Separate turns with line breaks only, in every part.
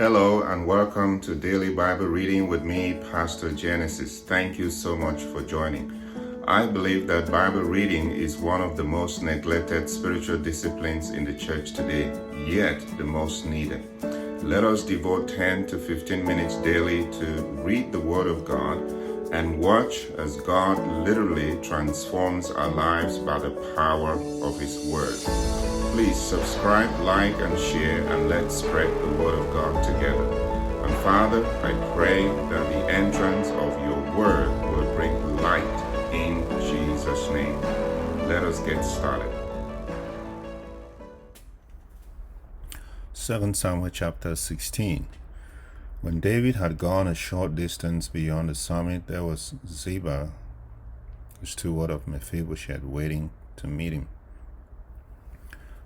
Hello and welcome to Daily Bible Reading with me, Pastor Genesis. Thank you so much for joining. I believe that Bible reading is one of the most neglected spiritual disciplines in the church today, yet the most needed. Let us devote 10 to 15 minutes daily to read the Word of God and watch as God literally transforms our lives by the power of His Word. Please subscribe, like, and share, and let's spread the Word of God together. And Father, I pray that the entrance of your Word will bring light in Jesus' name. Let us get started.
2 Samuel chapter 16. When David had gone a short distance beyond the summit, there was Ziba, the steward of Mephibosheth, waiting to meet him.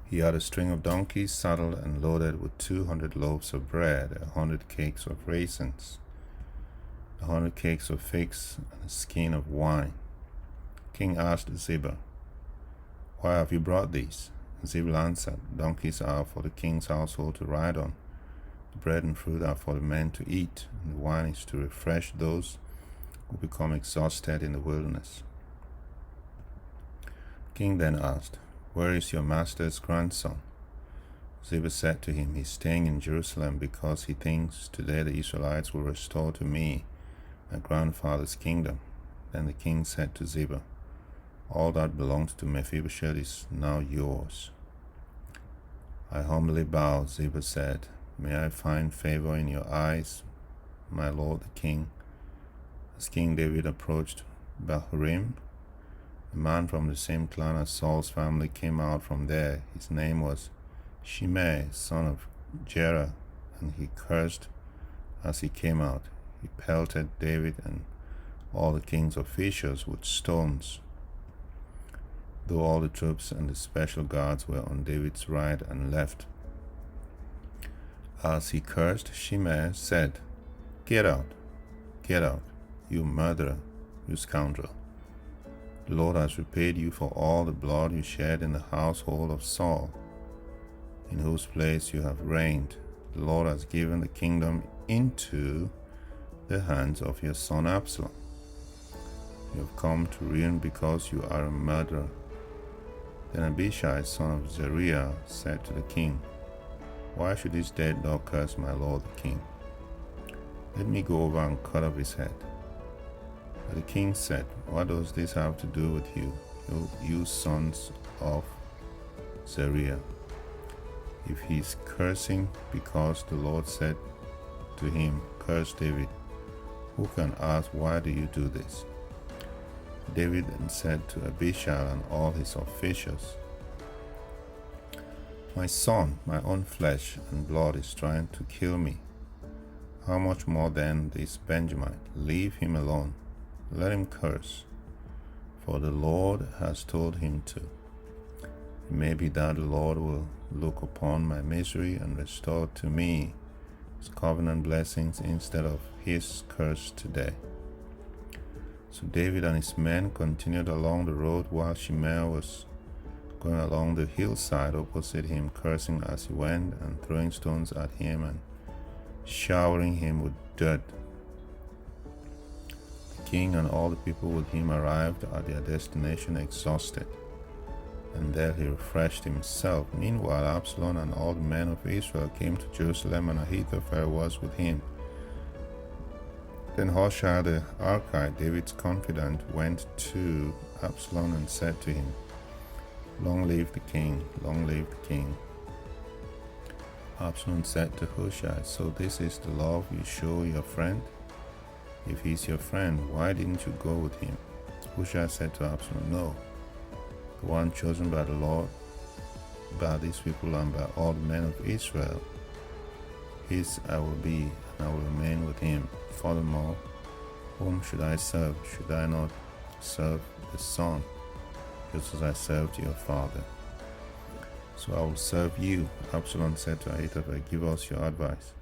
He had a string of donkeys saddled and loaded with 200 loaves of bread, 100 cakes of raisins, 100 cakes of figs, and a skin of wine. The king asked Ziba, "Why have you brought these?" Ziba answered, "Donkeys are for the king's household to ride on. The bread and fruit are for the men to eat, and the wine is to refresh those who become exhausted in the wilderness." The king then asked, "Where is your master's grandson?" Ziba said to him, "He's staying in Jerusalem because he thinks today the Israelites will restore to me my grandfather's kingdom." Then the king said to Ziba, "All that belongs to Mephibosheth is now yours." "I humbly bow," Ziba said. "May I find favor in your eyes, my lord the king?" As King David approached Bahurim, a man from the same clan as Saul's family came out from there. His name was Shimei, son of Gera, and he cursed as he came out. He pelted David and all the king's officials with stones, though all the troops and the special guards were on David's right and left. As he cursed, Shimei said, get out, you murderer, you scoundrel. The Lord has repaid you for all the blood you shed in the household of Saul, in whose place you have reigned. The Lord has given the kingdom into the hands of your son Absalom. You have come to ruin because you are a murderer." Then Abishai, son of Zeruiah, said to the king, "Why should this dead dog curse my lord the king? Let me go over and cut off his head." But the king said, "What does this have to do with you, you sons of Zeruiah? If he is cursing because the Lord said to him, 'Curse David,' who can ask, 'Why do you do this?'" David then said to Abishai and all his officials, "My son, my own flesh and blood, is trying to kill me. How much more then this Benjamin? Leave him alone. Let him curse, for the Lord has told him to. It may be that the Lord will look upon my misery and restore to me his covenant blessings instead of his curse today." So David and his men continued along the road while Shimei was going along the hillside opposite him, cursing as he went and throwing stones at him and showering him with dirt. The king and all the people with him arrived at their destination exhausted, and there he refreshed himself. Meanwhile, Absalom and all the men of Israel came to Jerusalem, and Ahithophel was with him. Then Hushai the Archite, David's confidant, went to Absalom and said to him, "Long live the king, long live the king." Absalom said to Hushai, "So this is the love you show your friend? If he's your friend, why didn't you go with him?" Hushai said to Absalom, "No, the one chosen by the Lord, by these people and by all the men of Israel, his I will be, and I will remain with him. Furthermore, whom should I serve? Should I not serve the son, just as I served your father? So I will serve you." Absalom said to Ahithophel, "Give us your advice."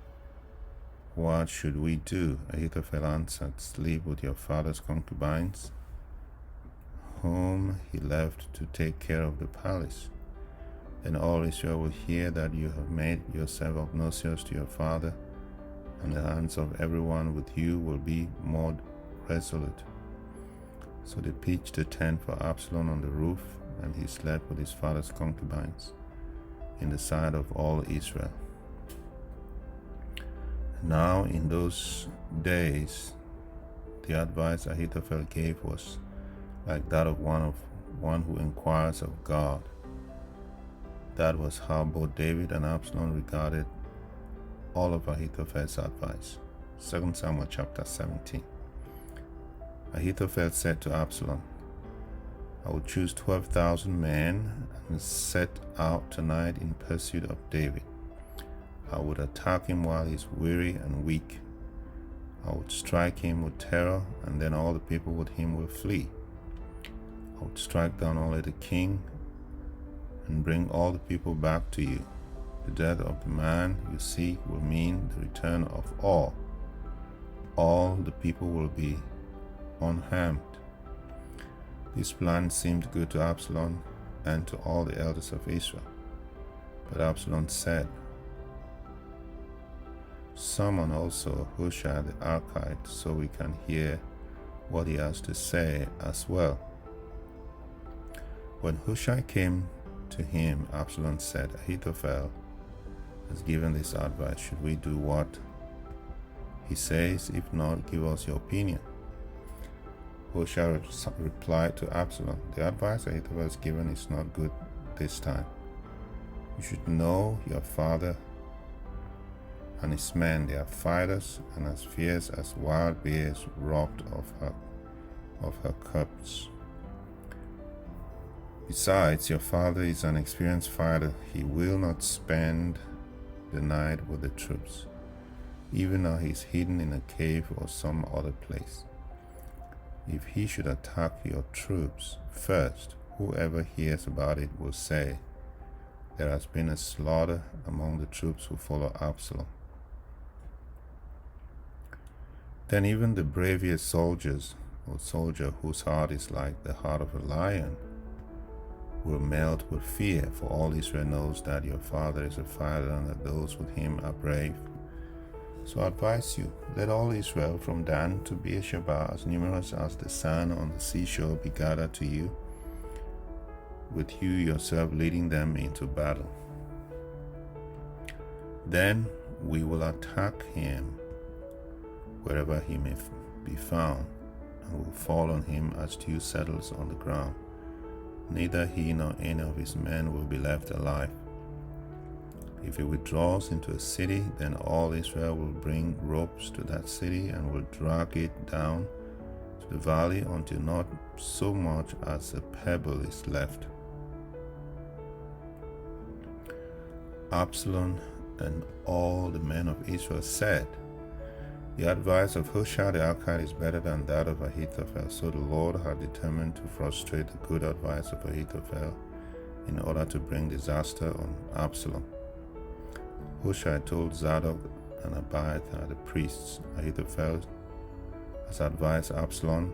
"What should we do?" Ahithophel answered, "Sleep with your father's concubines, whom he left to take care of the palace. Then all Israel will hear that you have made yourself obnoxious to your father, and the hands of everyone with you will be more resolute. So they pitched a tent for Absalom on the roof, and he slept with his father's concubines in the sight of all Israel. Now in those days, the advice Ahithophel gave was like that of one who inquires of God. That was how both David and Absalom regarded all of Ahithophel's advice. 2 Samuel chapter 17. Ahithophel said to Absalom, I will choose 12,000 men and set out tonight in pursuit of David. I would attack him while he is weary and weak. I would strike him with terror, and then all the people with him will flee. I would strike down only the king and bring all the people back to you. The death of the man you seek will mean the return of all. All the people will be unharmed. This plan seemed good to Absalom and to all the elders of Israel. But Absalom said, Summon also Hushai the Archite, so we can hear what he has to say as well. When Hushai came to him, Absalom said, Ahithophel has given this advice. Should we do what he says? If not, give us your opinion. Hushai replied to Absalom, The advice Ahithophel has given is not good this time. You should know your father and his men. They are fighters and as fierce as wild bears robbed of her cubs. Besides, your father is an experienced fighter. He will not spend the night with the troops. Even now he is hidden in a cave or some other place. If he should attack your troops first, whoever hears about it will say, There has been a slaughter among the troops who follow Absalom. Then even the bravest soldier whose heart is like the heart of a lion will melt with fear, for all Israel knows that your father is a fighter and that those with him are brave. So I advise you, let all Israel from Dan to Beersheba, as numerous as the sand on the seashore, be gathered to you, with you yourself leading them into battle. Then we will attack him wherever he may be found, and will fall on him as dew settles on the ground. Neither he nor any of his men will be left alive. If he withdraws into a city, then all Israel will bring ropes to that city and will drag it down to the valley until not so much as a pebble is left. Absalom and all the men of Israel said, The advice of Hushai the Archite is better than that of Ahithophel. So the Lord had determined to frustrate the good advice of Ahithophel in order to bring disaster on Absalom. Hushai told Zadok and Abiathar the priests, Ahithophel has advised Absalom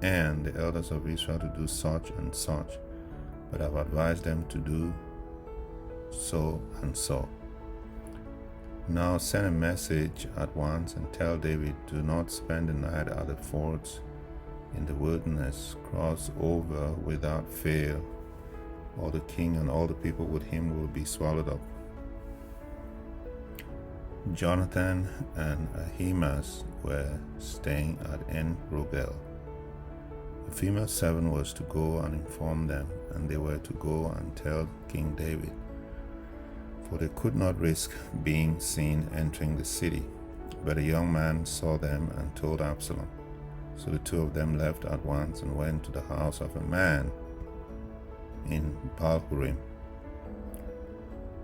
and the elders of Israel to do such and such, but I've advised them to do so and so. Now send a message at once and tell David, Do not spend the night at the fords in the wilderness. Cross over without fail, or the king and all the people with him will be swallowed up. Jonathan and Ahimaaz were staying at En-Rogel. A female servant was to go and inform them, and they were to go and tell King David, for they could not risk being seen entering the city. But a young man saw them and told Absalom. So the two of them left at once and went to the house of a man in Baal-Hurim.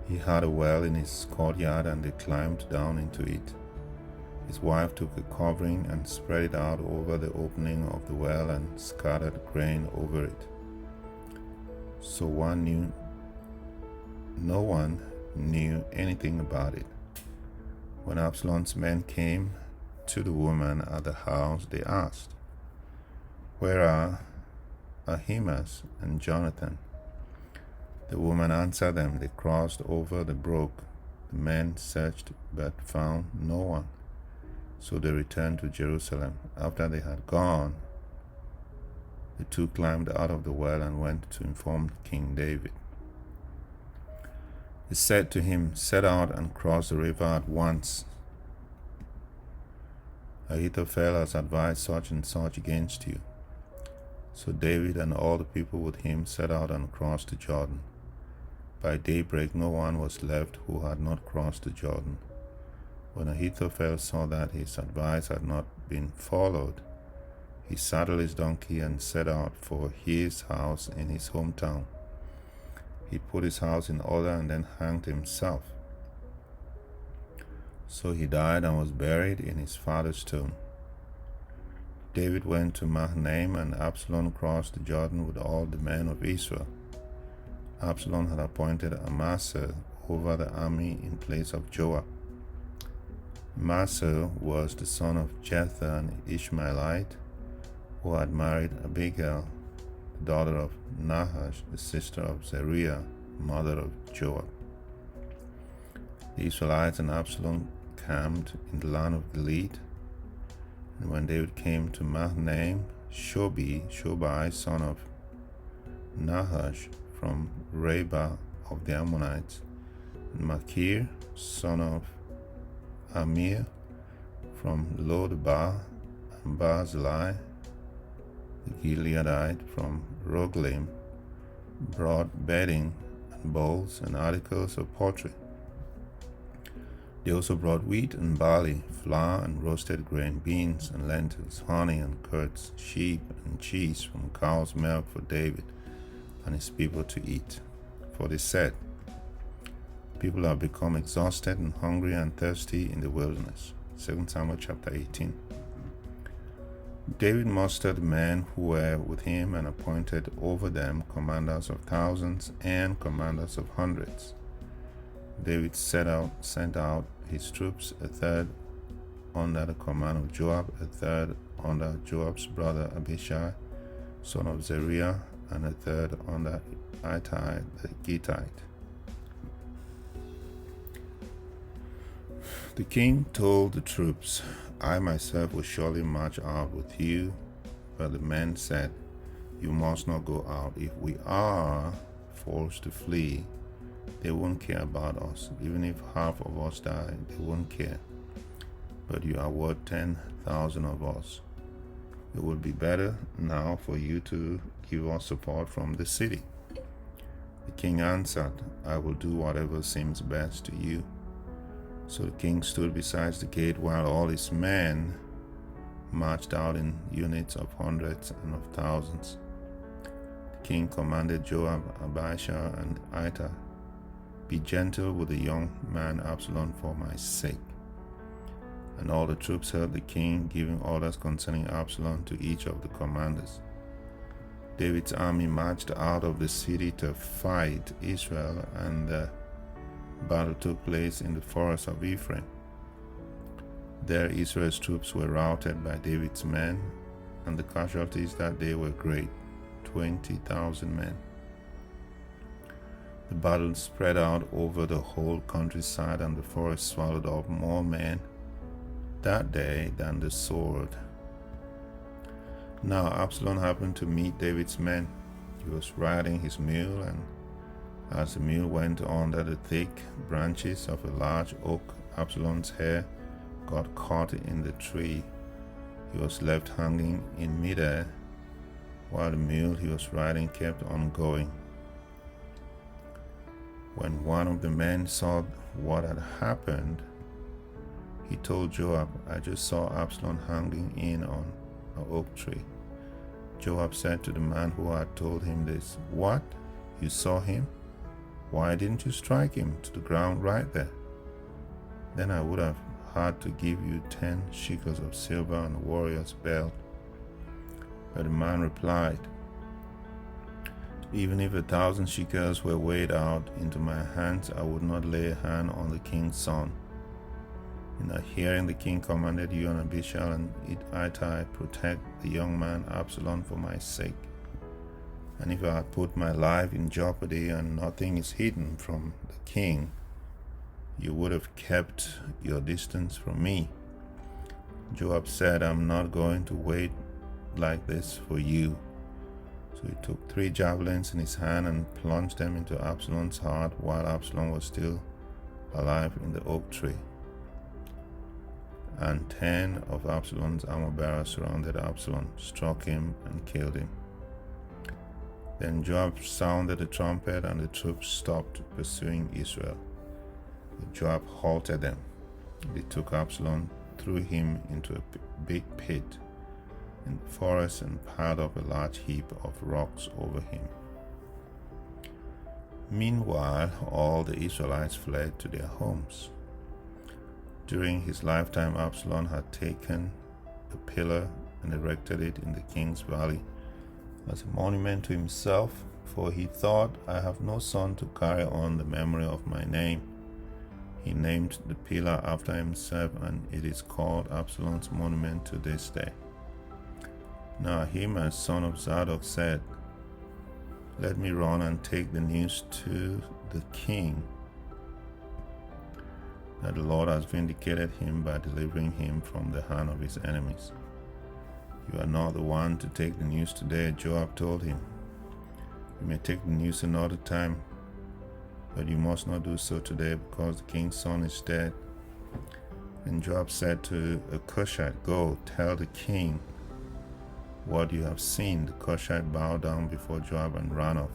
He had a well in his courtyard, and they climbed down into it. His wife took a covering and spread it out over the opening of the well and scattered grain over it. So no one knew anything about it. When Absalom's men came to the woman at the house, they asked, Where are Ahimaaz and Jonathan? The woman answered them, They crossed over the brook. The men searched but found no one. So they returned to Jerusalem. After they had gone, the two climbed out of the well and went to inform King David. He said to him, "Set out and cross the river at once. Ahithophel has advised such and such against you." So David and all the people with him set out and crossed the Jordan. By daybreak no one was left who had not crossed the Jordan. When Ahithophel saw that his advice had not been followed, he saddled his donkey and set out for his house in his hometown. He put his house in order and then hanged himself. So he died and was buried in his father's tomb. David went to Mahanaim, and Absalom crossed the Jordan with all the men of Israel. Absalom had appointed Amasa over the army in place of Joab. Amasa was the son of Jether, an Ishmaelite, who had married Abigail, the daughter of Nahash, the sister of Zeruiah, mother of Joab. The Israelites and Absalom camped in the land of Gilead. And when David came to Mahanaim, Shobai, son of Nahash, from Rabbah of the Ammonites, and Machir, son of Amir, from Lodebar, and Barzillai, the Gileadite, from Roglim, brought bedding and bowls and articles of pottery. They also brought wheat and barley, flour and roasted grain, beans and lentils, honey and curds, sheep and cheese from cow's milk for David and his people to eat. For they said, "People have become exhausted and hungry and thirsty in the wilderness." 2 Samuel chapter 18. David mustered men who were with him and appointed over them commanders of thousands and commanders of hundreds. David sent out his troops, a third under the command of Joab, a third under Joab's brother Abishai, son of Zeruiah, and a third under Ittai the Gittite. The king told the troops, "I myself will surely march out with you." But the men said, "You must not go out. If we are forced to flee, they won't care about us. Even if half of us die, they won't care. But you are worth 10,000 of us. It would be better now for you to give us support from the city." The king answered, "I will do whatever seems best to you." So the king stood beside the gate while all his men marched out in units of hundreds and of thousands. The king commanded Joab, Abishai, and Ittai, "Be gentle with the young man Absalom for my sake." And all the troops heard the king giving orders concerning Absalom to each of the commanders. David's army marched out of the city to fight Israel, and the battle took place in the forest of Ephraim. There Israel's troops were routed by David's men, and the casualties that day were great, 20,000 men. The battle spread out over the whole countryside, and the forest swallowed up more men that day than the sword. Now Absalom happened to meet David's men. He was riding his mule, and as the mule went under the thick branches of a large oak, Absalom's hair got caught in the tree. He was left hanging in midair, while the mule he was riding kept on going. When one of the men saw what had happened, he told Joab, "I just saw Absalom hanging in on an oak tree." Joab said to the man who had told him this, "What? You saw him? Why didn't you strike him to the ground right there? Then I would have had to give you 10 shekels of silver and a warrior's belt." But the man replied, "Even if 1,000 shekels were weighed out into my hands, I would not lay a hand on the king's son." In that hearing, the king commanded you and Abishai and Ittai, "Protect the young man Absalom for my sake. And if I had put my life in jeopardy and nothing is hidden from the king, you would have kept your distance from me. Joab said, I'm not going to wait like this for you. So he took 3 javelins in his hand and plunged them into Absalom's heart while Absalom was still alive in the oak tree. And 10 of Absalom's armor-bearers surrounded Absalom, struck him, and killed him. Then Joab sounded the trumpet, and the troops stopped pursuing Israel. But Joab halted them. They took Absalom, threw him into a big pit in the forest, and piled up a large heap of rocks over him. Meanwhile, all the Israelites fled to their homes. During his lifetime, Absalom had taken a pillar and erected it in the king's valley as a monument to himself, for he thought, I have no son to carry on the memory of my name. He named the pillar after himself, and it is called Absalom's monument to this day. Now Ahimaaz, son of Zadok, said, Let me run and take the news to the king that the Lord has vindicated him by delivering him from the hand of his enemies. You are not the one to take the news today, Joab told him. You may take the news another time, but you must not do so today, because the king's son is dead. And Joab said to a Cushite, Go, tell the king what you have seen. The Cushite bowed down before Joab and ran off.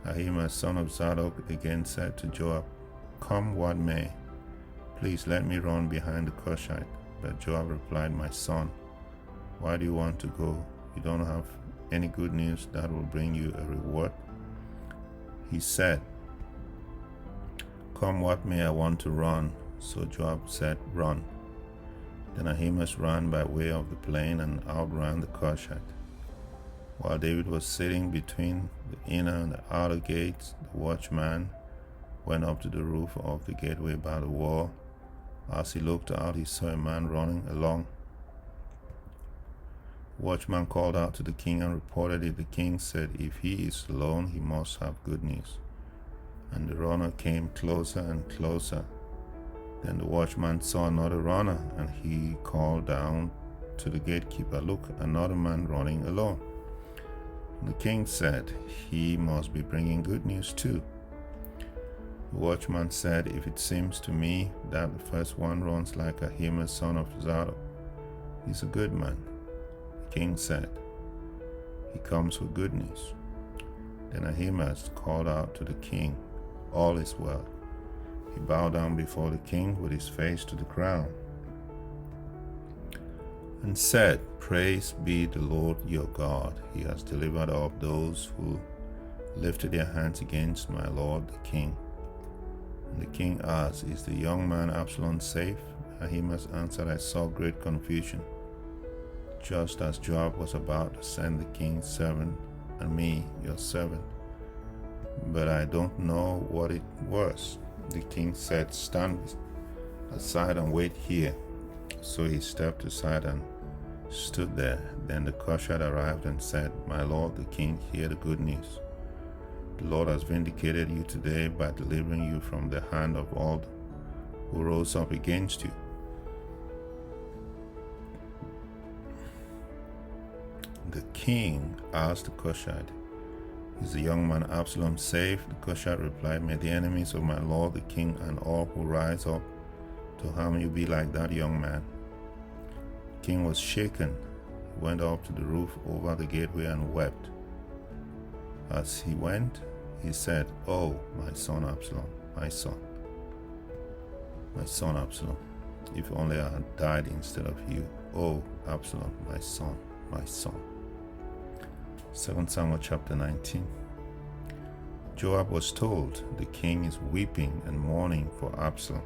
Ahimaaz, son of Zadok, again said to Joab, Come what may, please let me run behind the Cushite. But Joab replied, My son, why do you want to go? You don't have any good news that will bring you a reward? He said, Come what may, I want to run. So Joab said, Run. Then Ahimaaz ran by way of the plain and outran the Cushite. While David was sitting between the inner and the outer gates, the watchman went up to the roof of the gateway by the wall. As he looked out, he saw a man running along. The watchman called out to the king and reported it. The king said, If he is alone, he must have good news. And the runner came closer and closer. Then the watchman saw another runner, and he called down to the gatekeeper, Look, another man running alone. And the king said, He must be bringing good news too. The watchman said, If it seems to me that the first one runs like Ahimaaz, son of Zadok, he's a good man. The king said, He comes with good news. Then Ahimaaz called out to the king, All is well. He bowed down before the king with his face to the ground and said, Praise be the Lord your God. He has delivered up those who lifted their hands against my lord the king. And the king asked, Is the young man Absalom safe? Ahimaaz answered, I saw great confusion, just as Joab was about to send the king's servant and me, your servant. But I don't know what it was. The king said, Stand aside and wait here. So he stepped aside and stood there. Then the Cushite arrived and said, My lord the king, hear the good news. The Lord has vindicated you today by delivering you from the hand of all who rose up against you. The king asked the Cushite, Is the young man Absalom safe? The Cushite replied, May the enemies of my lord the king and all who rise up to harm you be like that young man. The king was shaken. He went up to the roof over the gateway and wept. As he went, he said, Oh, my son Absalom, my son Absalom, if only I had died instead of you. Oh, Absalom, my son, my son. 2 Samuel chapter 19. Joab was told, The king is weeping and mourning for Absalom.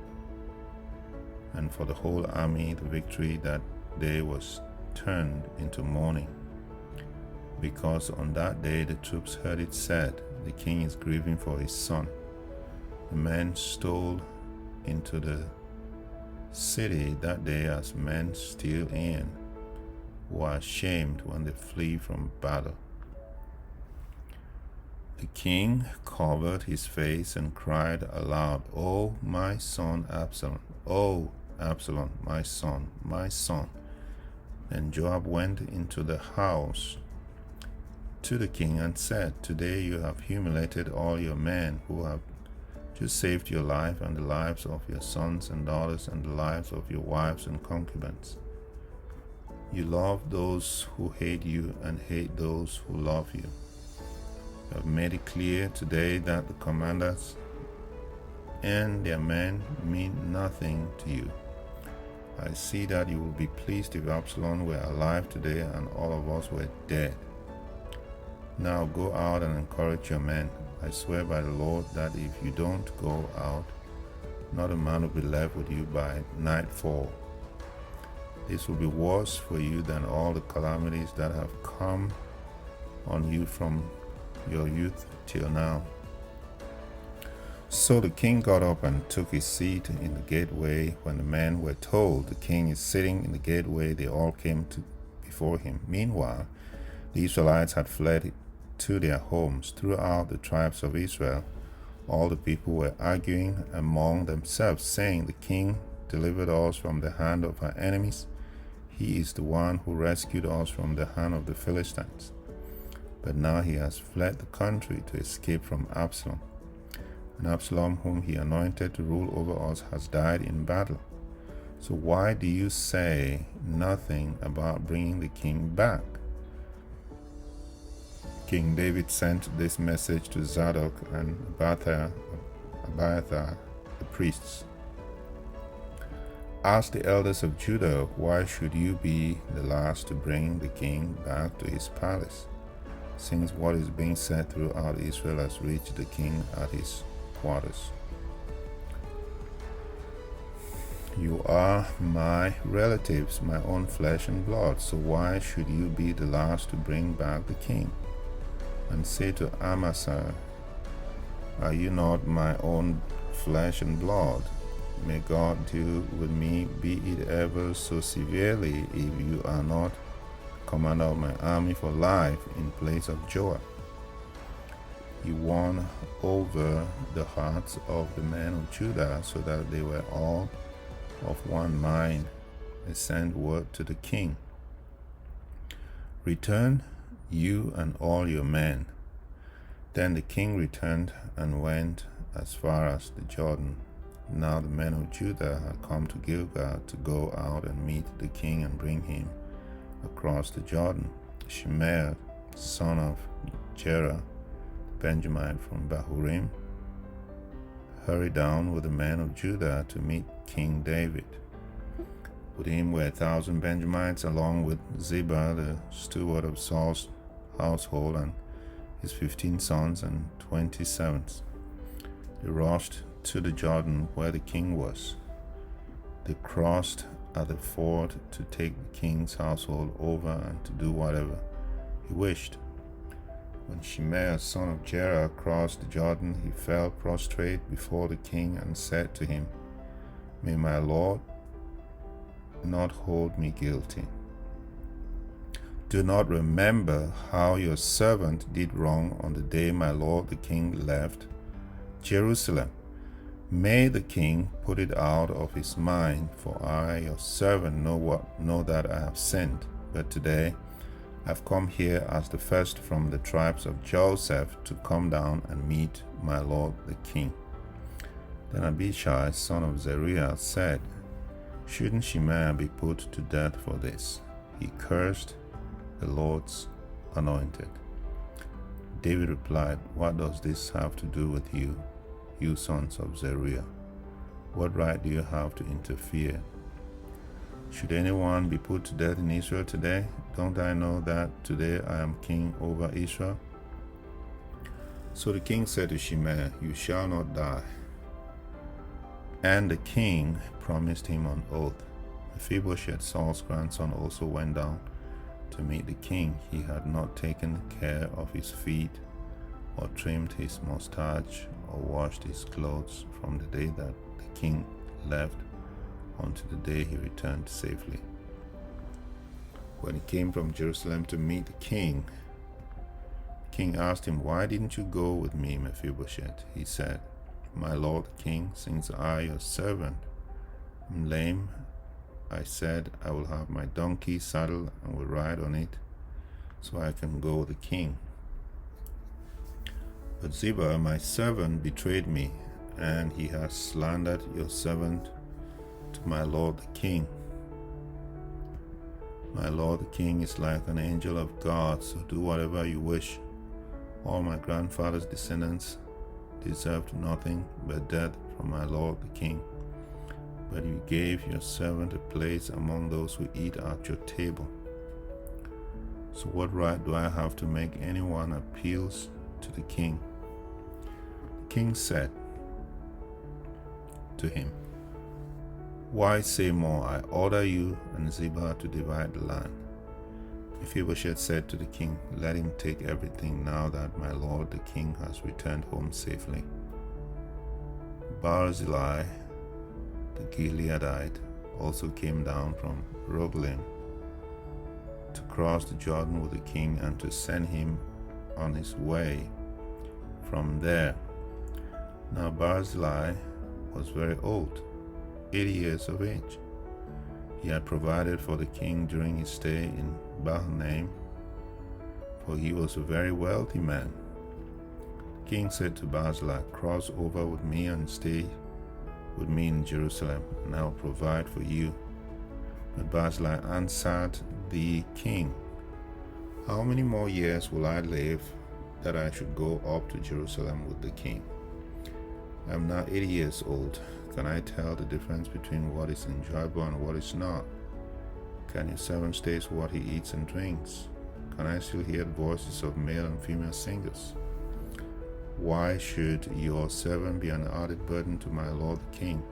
And for the whole army, the victory that day was turned into mourning, because on that day the troops heard it said, The king is grieving for his son. The men stole into the city that day as men steal in, who are ashamed when they flee from battle. The king covered his face and cried aloud, Oh, my son Absalom, oh, Absalom, my son, my son. Then Joab went into the house to the king and said, Today you have humiliated all your men who have just saved your life and the lives of your sons and daughters and the lives of your wives and concubines. You love those who hate you and hate those who love you. You have made it clear today that the commanders and their men mean nothing to you. I see that you will be pleased if Absalom were alive today and all of us were dead. Now go out and encourage your men. I swear by the Lord that if you don't go out, not a man will be left with you by nightfall. This will be worse for you than all the calamities that have come on you from your youth till now. So the king got up and took his seat in the gateway. When the men were told, The king is sitting in the gateway, they all came before him. Meanwhile, the Israelites had fled to their homes. Throughout the tribes of Israel, all the people were arguing among themselves, saying, The king delivered us from the hand of our enemies. He is the one who rescued us from the hand of the Philistines. But now he has fled the country to escape from Absalom. And Absalom, whom he anointed to rule over us, has died in battle. So why do you say nothing about bringing the king back? King David sent this message to Zadok and Abiathar, the priests. Ask the elders of Judah, why should you be the last to bring the king back to his palace, since what is being said throughout Israel has reached the king at his quarters? You are my relatives, my own flesh and blood, so why should you be the last to bring back the king? And say to Amasa, Are you not my own flesh and blood? May God deal with me, be it ever so severely, if you are not commander of my army for life in place of Joab. He won over the hearts of the men of Judah so that they were all of one mind. They sent word to the king, Return, you and all your men. Then the king returned and went as far as the Jordan. Now the men of Judah had come to Gilgal to go out and meet the king and bring him across the Jordan. Shimei, son of Gera, Benjamin from Bahurim, hurried down with the men of Judah to meet King David. With him were 1,000 Benjamites, along with Ziba, the steward of Saul's household, and his 15 sons and 20 servants. They rushed to the Jordan where the king was. They crossed at the ford to take the king's household over and to do whatever he wished. When Shimei, son of Gera, crossed the Jordan, he fell prostrate before the king and said to him, May my lord not hold me guilty. Do not remember how your servant did wrong on the day my lord the king left Jerusalem. May the king put it out of his mind, for I, your servant, know that I have sinned. But today I have come here as the first from the tribes of Joseph to come down and meet my lord the king. Then Abishai, son of Zeruiah, said, Shouldn't Shimei be put to death for this? He cursed the Lord's anointed. David replied, What does this have to do with you, you sons of Zeruiah? What right do you have to interfere? Should anyone be put to death in Israel today? Don't I know that today I am king over Israel? So the king said to Shimei, You shall not die. And the king promised him on oath. Mephibosheth, Saul's grandson, also went down to meet the king. He had not taken care of his feet, or trimmed his mustache, or washed his clothes from the day that the king left until the day he returned safely. When he came from Jerusalem to meet the king asked him, Why didn't you go with me, Mephibosheth? He said, My lord the king, since I, your servant, I'm lame. I said, I will have my donkey saddled and will ride on it, so I can go with the king. But Ziba, my servant, betrayed me, and he has slandered your servant to my lord the king. My lord the king is like an angel of God, so do whatever you wish. All my grandfather's descendants deserved nothing but death from my lord the king. But you gave your servant a place among those who eat at your table. So what right do I have to make anyone appeals to the king? The king said to him, Why say more? I order you and Ziba to divide the land. Mephibosheth said to the king, Let him take everything now that my lord the king has returned home safely. Barzillai the Gileadite also came down from Rogelim to cross the Jordan with the king and to send him on his way from there. Now Barzillai was very old, 80 years of age. He had provided for the king during his stay in Bahanaim, for he was a very wealthy man. The king said to Barzillai, Cross over with me and stay with me in Jerusalem, and I will provide for you. But Barzillai answered the king, How many more years will I live that I should go up to Jerusalem with the king? I am now 80 years old. Can I tell the difference between what is enjoyable and what is not? Can your servant taste what he eats and drinks? Can I still hear the voices of male and female singers? Why should your servant be an added burden to my lord the king?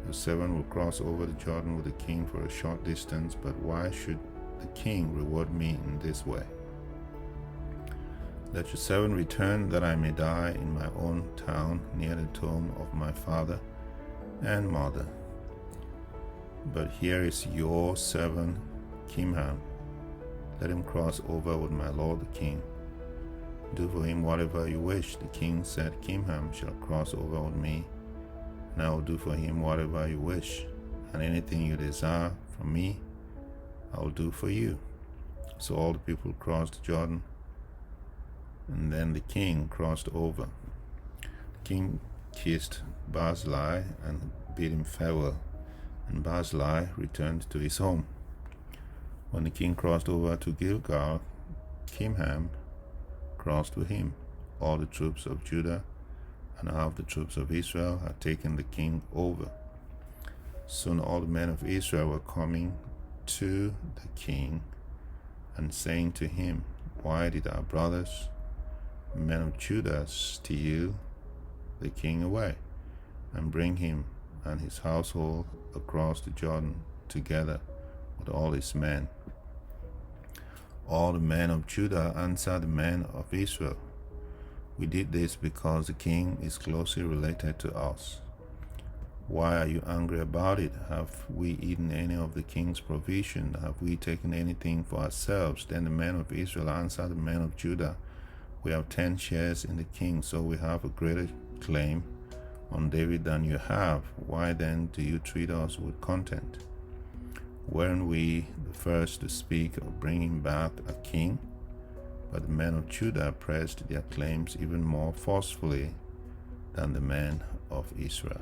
Your servant will cross over the Jordan with the king for a short distance, but why should the king reward me in this way? Let your servant return that I may die in my own town near the tomb of my father and mother. But here is your servant Kimham. Let him cross over with my lord the king. Do for him whatever you wish. The king said, Kimham shall cross over with me, and I will do for him whatever you wish, and anything you desire from me, I will do for you. So all the people crossed Jordan, and then the king crossed over. The king kissed Barzillai and bid him farewell, and Barzillai returned to his home. When the king crossed over to Gilgal, Kimham crossed with him. All the troops of Judah and half the troops of Israel had taken the king over. Soon all the men of Israel were coming to the king and saying to him, Why did our brothers, the men of Judah, steal the king away and bring him and his household across the Jordan together with all his men? All the men of Judah answered the men of Israel, We did this because the king is closely related to us. Why are you angry about it? Have we eaten any of the king's provision? Have we taken anything for ourselves? Then the men of Israel answered the men of Judah, We have 10 shares in the king, so we have a greater claim on David than you have. Why then do you treat us with contempt? Weren't we the first to speak of bringing back a king? But the men of Judah pressed their claims even more forcefully than the men of Israel.